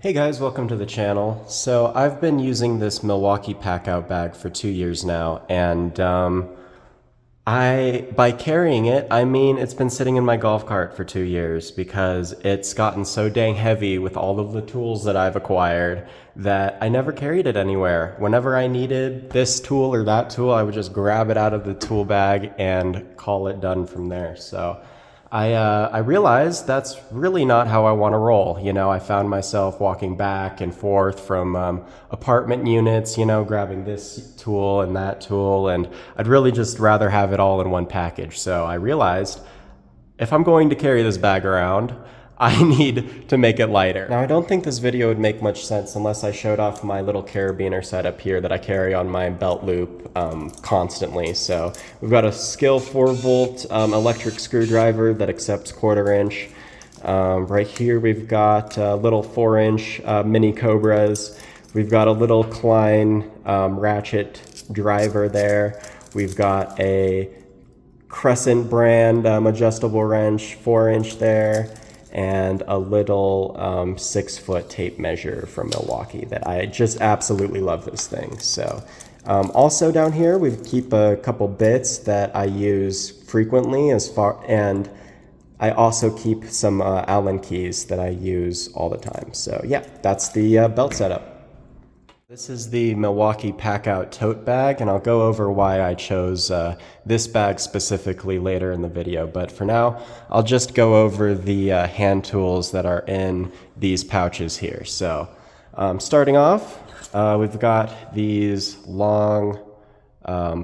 Hey guys, welcome to the channel. So I've been using this Milwaukee pack-out bag for 2 years now, and by carrying it, I mean it's been sitting in my golf cart for 2 years because it's gotten so dang heavy with all of the tools that I've acquired that I never carried it anywhere. Whenever I needed this tool or that tool, I would just grab it out of the tool bag and call it done from there. So I realized that's really not how I want to roll. You know, I found myself walking back and forth from apartment units, you know, grabbing this tool and that tool, and I'd really just rather have it all in one package. So I realized if I'm going to carry this bag around, I need to make it lighter. Now, I don't think this video would make much sense unless I showed off my little carabiner setup here that I carry on my belt loop constantly. So we've got a Skill 4-volt electric screwdriver that accepts 1/4 inch. Right here we've got little 4-inch mini Cobras. We've got a little Klein ratchet driver there. We've got a Crescent brand adjustable wrench, 4-inch there, and a little 6-foot tape measure from Milwaukee that I just absolutely love this thing. So also down here we keep a couple bits that I use frequently and I also keep some Allen keys that I use all the time. So yeah, that's the belt setup. This is the Milwaukee pack-out tote bag, and I'll go over why I chose this bag specifically later in the video. But for now, I'll just go over the hand tools that are in these pouches here. So starting off, we've got these long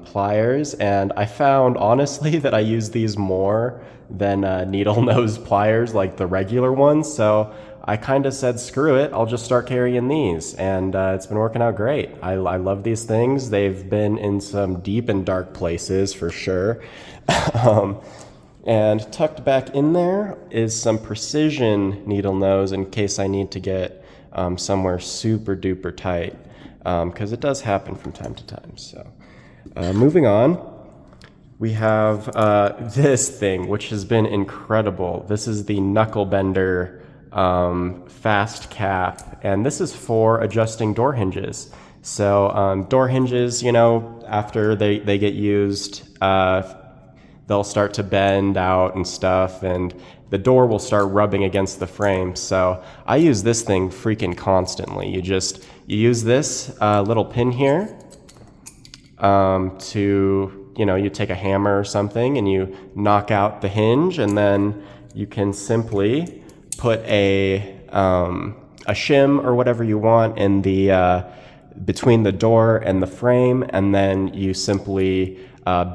pliers, and I found honestly that I use these more than needle nose pliers like the regular ones. So I kind of said, screw it, I'll just start carrying these, and it's been working out great. I love these things. They've been in some deep and dark places for sure. And tucked back in there is some precision needle nose in case I need to get somewhere super duper tight, because it does happen from time to time. So moving on, we have this thing, which has been incredible. This is the Knuckle Bender fast cap, and this is for adjusting door hinges. So door hinges, you know, after they get used, they'll start to bend out and stuff, and the door will start rubbing against the frame. So I use this thing freaking constantly. You use this little pin here to, you know, you take a hammer or something and you knock out the hinge, and then you can simply put a shim or whatever you want in the between the door and the frame, and then you simply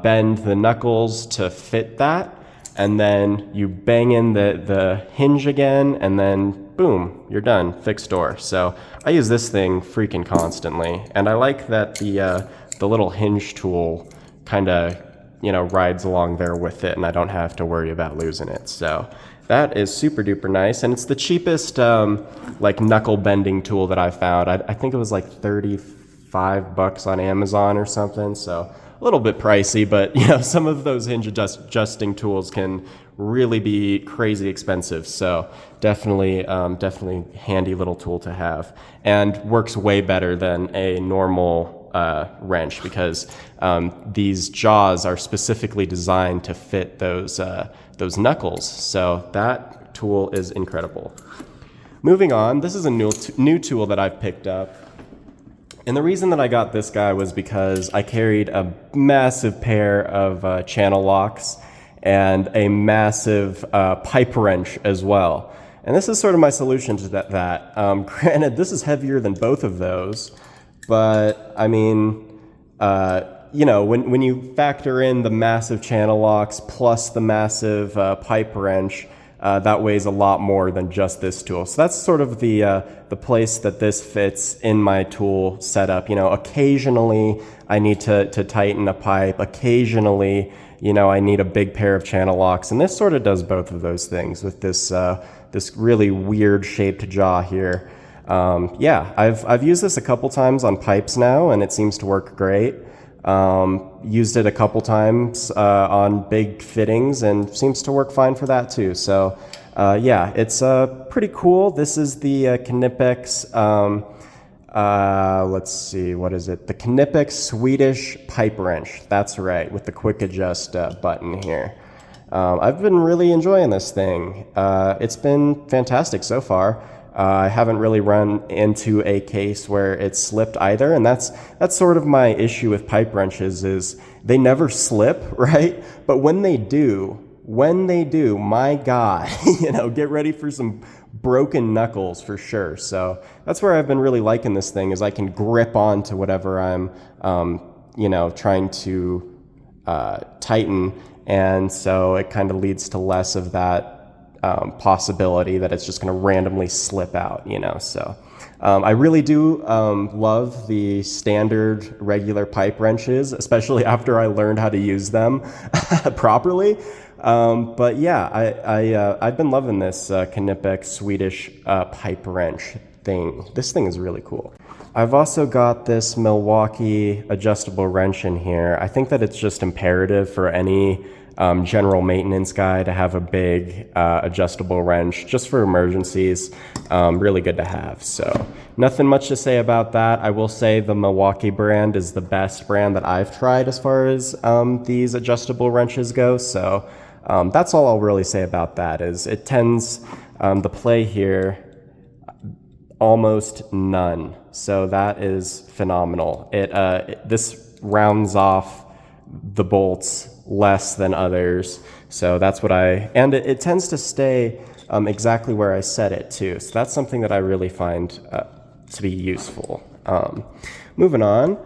bend the knuckles to fit that, and then you bang in the hinge again, and then boom, you're done, fixed door. So I use this thing freaking constantly, and I like that the little hinge tool kind of, you know, rides along there with it, and I don't have to worry about losing it. So that is super duper nice, and it's the cheapest like knuckle bending tool that I found. I think it was like $35 on Amazon or something, so a little bit pricey, but you know, some of those hinge adjusting tools can really be crazy expensive. So definitely handy little tool to have, and works way better than a normal wrench, because these jaws are specifically designed to fit those knuckles. So that tool is incredible. Moving on, this is a new tool that I've picked up. And the reason that I got this guy was because I carried a massive pair of channel locks and a massive pipe wrench as well. And this is sort of my solution to that. Granted, this is heavier than both of those, but I mean, you know, when you factor in the massive channel locks plus the massive pipe wrench, that weighs a lot more than just this tool. So that's sort of the place that this fits in my tool setup. You know, occasionally I need to tighten a pipe. Occasionally, you know, I need a big pair of channel locks, and this sort of does both of those things with this this really weird shaped jaw here. Yeah, I've used this a couple times on pipes now, and it seems to work great. Used it a couple times on big fittings, and seems to work fine for that too. So yeah, it's pretty cool. This is the Knipex, let's see, what is it? The Knipex Swedish pipe wrench. That's right, with the quick adjust button here. I've been really enjoying this thing. It's been fantastic so far. I haven't really run into a case where it's slipped either, and that's sort of my issue with pipe wrenches is they never slip, right? But when they do, my God, get ready for some broken knuckles for sure. So that's where I've been really liking this thing is I can grip onto whatever I'm, trying to tighten, and so it kind of leads to less of that possibility that it's just going to randomly slip out, So I really do love the standard regular pipe wrenches, especially after I learned how to use them properly. But yeah, I've been loving this Knipex Swedish pipe wrench thing. This thing is really cool. I've also got this Milwaukee adjustable wrench in here. I think that it's just imperative for any general maintenance guy to have a big adjustable wrench just for emergencies. Really good to have. So nothing much to say about that. I will say the Milwaukee brand is the best brand that I've tried as far as these adjustable wrenches go. So that's all I'll really say about that is it tends, the play here, almost none. So that is phenomenal. This rounds off the bolts less than others. So that's what and it tends to stay exactly where I set it too. So that's something that I really find to be useful. Moving on,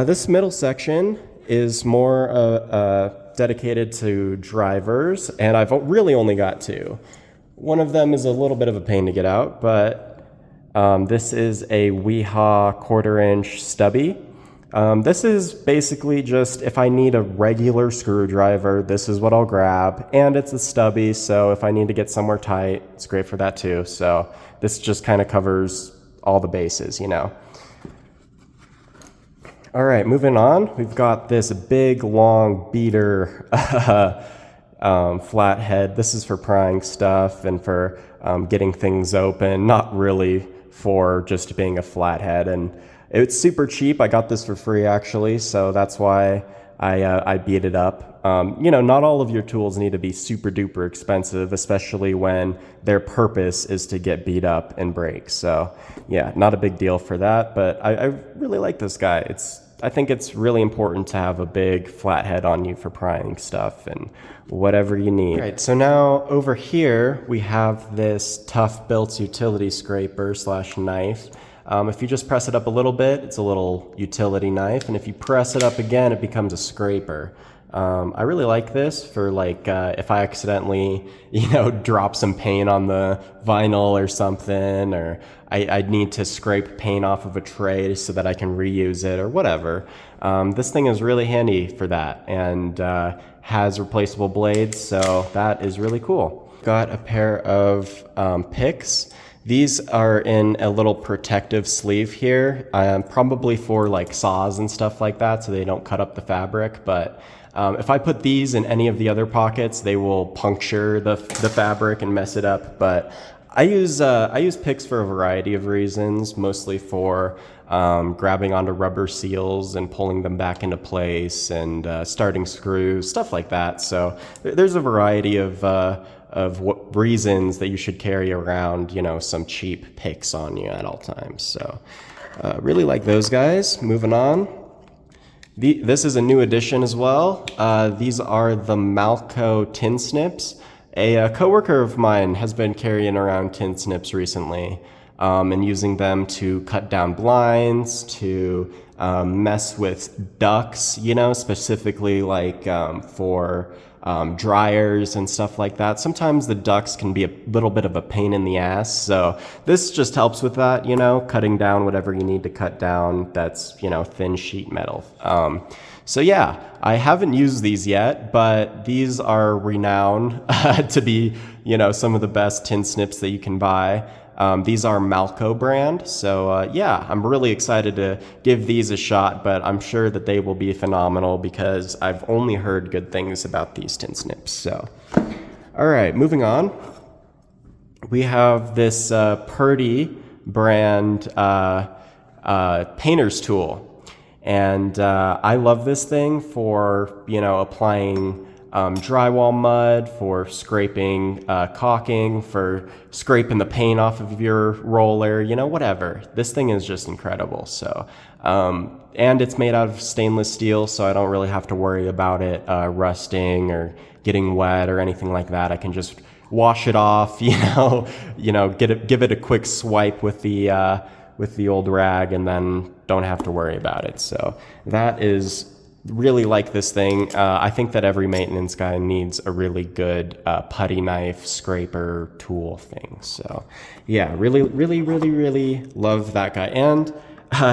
this middle section is more dedicated to drivers, and I've really only got two. One of them is a little bit of a pain to get out, but this is a Weehaw 1/4 inch stubby. This is basically just if I need a regular screwdriver, this is what I'll grab, and it's a stubby, so if I need to get somewhere tight, it's great for that too. So this just kind of covers all the bases, All right, moving on, we've got this big, long beater flathead. This is for prying stuff and for getting things open, not really for just being a flathead. And it's super cheap. I got this for free, actually, so that's why I beat it up. Not all of your tools need to be super duper expensive, especially when their purpose is to get beat up and break. So yeah, not a big deal for that, but I really like this guy. I think it's really important to have a big flathead on you for prying stuff and whatever you need. All right, so now over here we have this Tough Built utility scraper / knife. If you just press it up a little bit, it's a little utility knife, and if you press it up again, it becomes a scraper. I really like this for if I accidentally, drop some paint on the vinyl or something, or I need to scrape paint off of a tray so that I can reuse it or whatever. This thing is really handy for that and has replaceable blades, so that is really cool. Got a pair of picks. These are in a little protective sleeve here, probably for saws and stuff like that so they don't cut up the fabric, but if I put these in any of the other pockets, they will puncture the fabric and mess it up. But I use picks for a variety of reasons, mostly for grabbing onto rubber seals and pulling them back into place and starting screws, stuff like that. So there's a variety of what reasons that you should carry around, some cheap picks on you at all times. So really like those guys. Moving on. This is a new addition as well. These are the Malco tin snips. A coworker of mine has been carrying around tin snips recently and using them to cut down blinds, to mess with ducts, specifically for dryers and stuff like that. Sometimes the ducts can be a little bit of a pain in the ass, so this just helps with that, cutting down whatever you need to cut down that's, thin sheet metal. So yeah, I haven't used these yet, but these are renowned to be, some of the best tin snips that you can buy. These are Malco brand, so yeah, I'm really excited to give these a shot, but I'm sure that they will be phenomenal because I've only heard good things about these tin snips. So, all right, moving on. we have this Purdy brand painter's tool. And I love this thing for, applying drywall mud, for scraping caulking, for scraping the paint off of your roller, whatever. This thing is just incredible. So, and it's made out of stainless steel, so I don't really have to worry about it rusting or getting wet or anything like that. I can just wash it off, give it a quick swipe with the old rag, and then don't have to worry about it. So that is really like this thing. I think that every maintenance guy needs a really good putty knife scraper tool thing. So yeah, really, really, really, really love that guy. And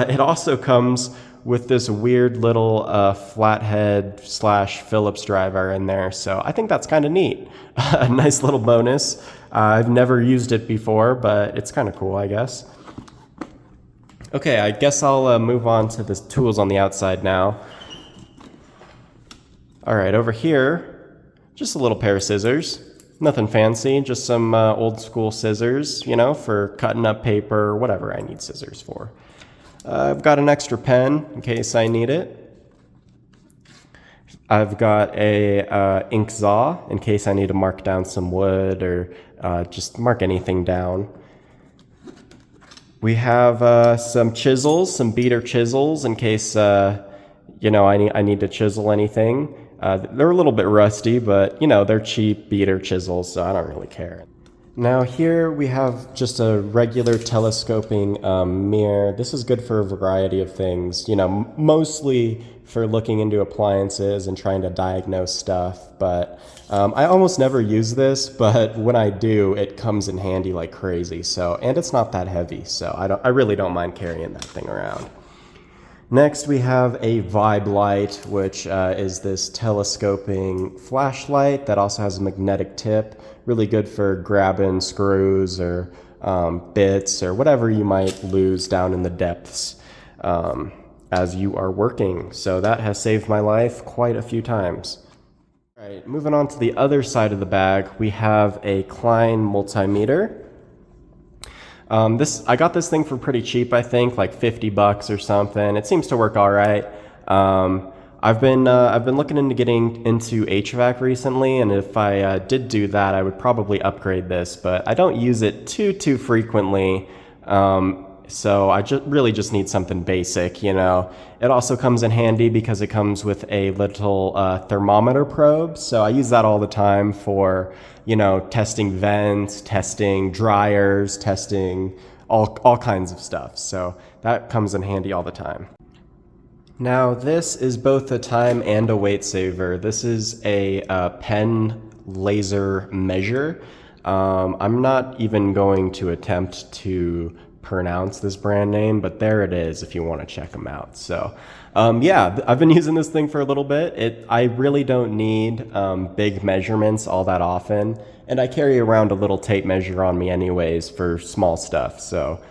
it also comes with this weird little flathead / Phillips driver in there. So I think that's kind of neat. A nice little bonus. I've never used it before, but it's kind of cool, I guess. Okay, I guess I'll move on to the tools on the outside now. All right, over here, just a little pair of scissors. Nothing fancy, just some old school scissors, for cutting up paper or whatever I need scissors for. I've got an extra pen in case I need it. I've got a ink saw in case I need to mark down some wood or just mark anything down. We have some chisels, some beater chisels in case I need to chisel anything. They're a little bit rusty, but they're cheap beater chisels, so I don't really care. Now here we have just a regular telescoping mirror. This is good for a variety of things, mostly for looking into appliances and trying to diagnose stuff. But I almost never use this, but when I do, it comes in handy like crazy. So, and it's not that heavy, so I really don't mind carrying that thing around. Next, we have a Vibe light, which is this telescoping flashlight that also has a magnetic tip. Really good for grabbing screws or bits or whatever you might lose down in the depths as you are working. So that has saved my life quite a few times. All right, moving on to the other side of the bag, we have a Klein multimeter. I got this thing for pretty cheap, I think, like $50 or something. It seems to work all right. I've been looking into getting into HVAC recently, and if I did do that, I would probably upgrade this, but I don't use it too frequently. So I really just need something basic, It also comes in handy because it comes with a little thermometer probe. So I use that all the time for, testing vents, testing dryers, testing all kinds of stuff. So that comes in handy all the time. Now this is both a time and a weight saver. This is a pen laser measure. I'm not even going to attempt to pronounce this brand name, but there it is if you want to check them out. So yeah, I've been using this thing for a little bit. I really don't need big measurements all that often, and I carry around a little tape measure on me anyways for small stuff. So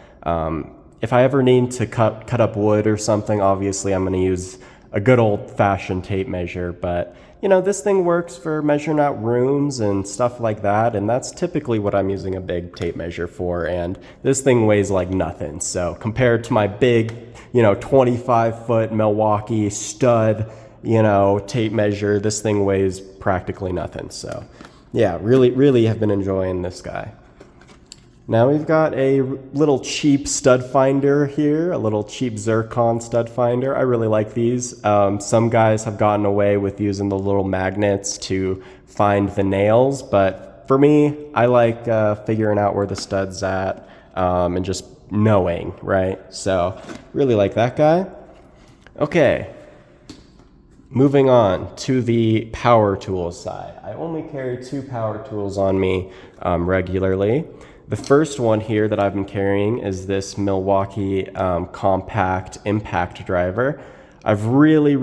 if I ever need to cut up wood or something, obviously I'm going to use a good old-fashioned tape measure, but this thing works for measuring out rooms and stuff like that, and that's typically what I'm using a big tape measure for, and this thing weighs like nothing. So compared to my big, 25-foot Milwaukee stud, tape measure, this thing weighs practically nothing. So yeah, really have been enjoying this guy. Now we've got a little cheap stud finder here, a little cheap zircon stud finder. I really like these. Some guys have gotten away with using the little magnets to find the nails, but for me, I like figuring out where the stud's at and just knowing, right? So really like that guy. Okay, moving on to the power tools side. I only carry 2 power tools on me regularly. The first one here that I've been carrying is this Milwaukee compact impact driver. I've really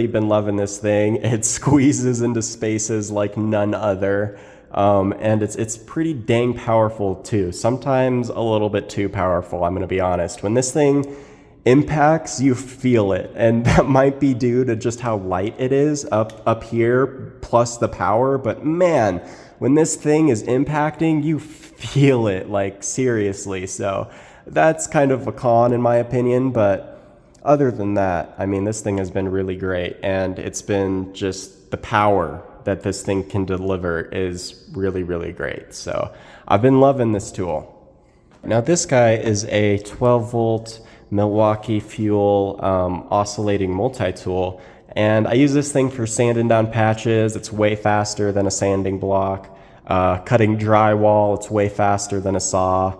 been loving this thing. It squeezes into spaces like none other, and it's pretty dang powerful too. Sometimes a little bit too powerful, I'm gonna be honest. When this thing impacts, you feel it, and that might be due to just how light it is up here, plus the power, but man, when this thing is impacting, you feel it, like seriously. So that's kind of a con in my opinion, but other than that, I mean, this thing has been really great, and it's been just the power that this thing can deliver is really, really great. So I've been loving this tool. Now this guy is a 12 volt Milwaukee fuel oscillating multi-tool, and I use this thing for sanding down patches. It's way faster than a sanding block. Cutting drywall, it's way faster than a saw.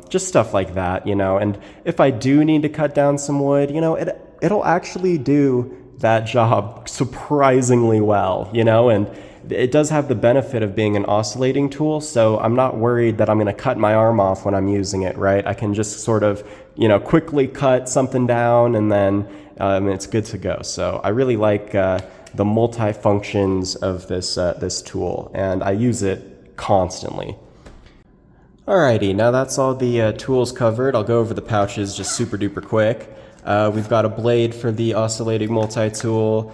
Just stuff like that, you know. And if I do need to cut down some wood, you know, it'll actually do that job surprisingly well, you know, and it does have the benefit of being an oscillating tool, so I'm not worried that I'm going to cut my arm off when I'm using it, right? I can just sort of, you know, quickly cut something down, and then it's good to go. So I really like the multi-functions of this tool, and I use it constantly. Alrighty, now that's all the tools covered. I'll go over the pouches just super duper quick. We've got a blade for the oscillating multi-tool.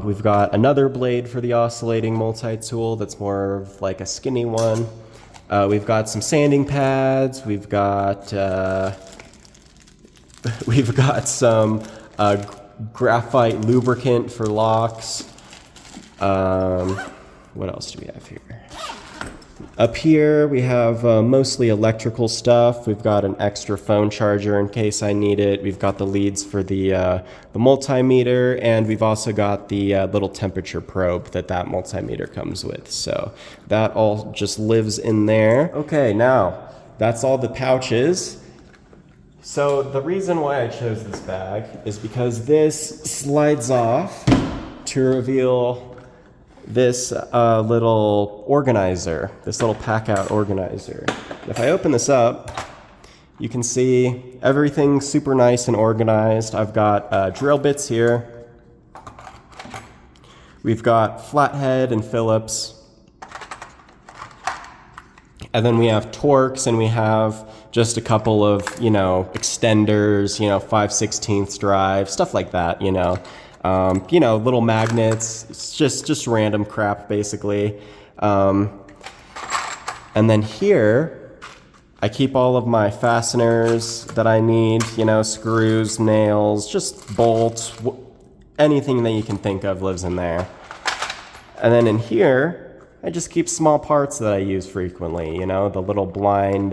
We've got another blade for the oscillating multi-tool that's more of like a skinny one. We've got some sanding pads. We've got some graphite lubricant for locks. What else do we have here? Up here we have mostly electrical stuff. We've got an extra phone charger in case I need it. We've got the leads for the multimeter, and we've also got the little temperature probe that multimeter comes with. So that all just lives in there. Okay, now that's all the pouches. So the reason why I chose this bag is because this slides off to reveal this little organizer, this little pack-out organizer. If I open this up, you can see everything's super nice and organized. I've got drill bits here. We've got flathead and Phillips. And then we have Torx, and we have just a couple of, you know, extenders, you know, 5/16 drive, stuff like that, you know. You know, little magnets. It's just random crap, basically. And then here, I keep all of my fasteners that I need, you know, screws, nails, just bolts, anything that you can think of lives in there. And then in here, I just keep small parts that I use frequently, you know, the little blind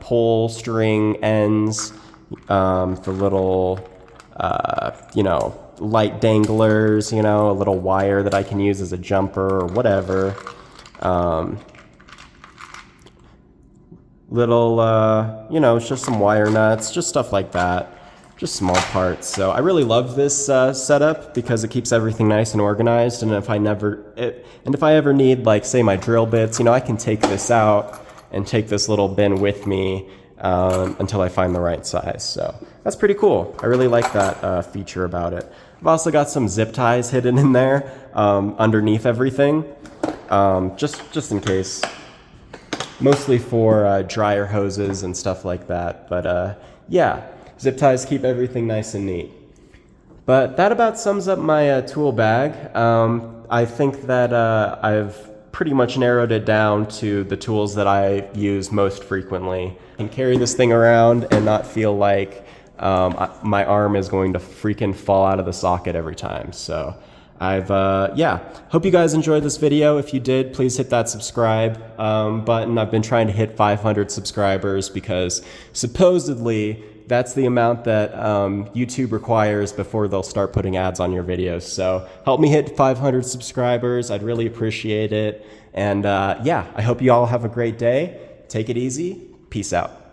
pull string ends, the little, you know, light danglers, you know, a little wire that I can use as a jumper or whatever. Little, you know, it's just some wire nuts, just stuff like that. Just small parts. So I really love this setup because it keeps everything nice and organized. And if I ever need, like, say, my drill bits, you know, I can take this out and take this little bin with me until I find the right size. So that's pretty cool. I really like that feature about it. I've also got some zip ties hidden in there underneath everything, just in case. Mostly for dryer hoses and stuff like that. But yeah. Zip ties keep everything nice and neat. But that about sums up my tool bag. I think that I've pretty much narrowed it down to the tools that I use most frequently. I can carry this thing around and not feel like my arm is going to freaking fall out of the socket every time. So yeah, hope you guys enjoyed this video. If you did, please hit that subscribe button. I've been trying to hit 500 subscribers because supposedly that's the amount that YouTube requires before they'll start putting ads on your videos. So help me hit 500 subscribers. I'd really appreciate it. And yeah, I hope you all have a great day. Take it easy. Peace out.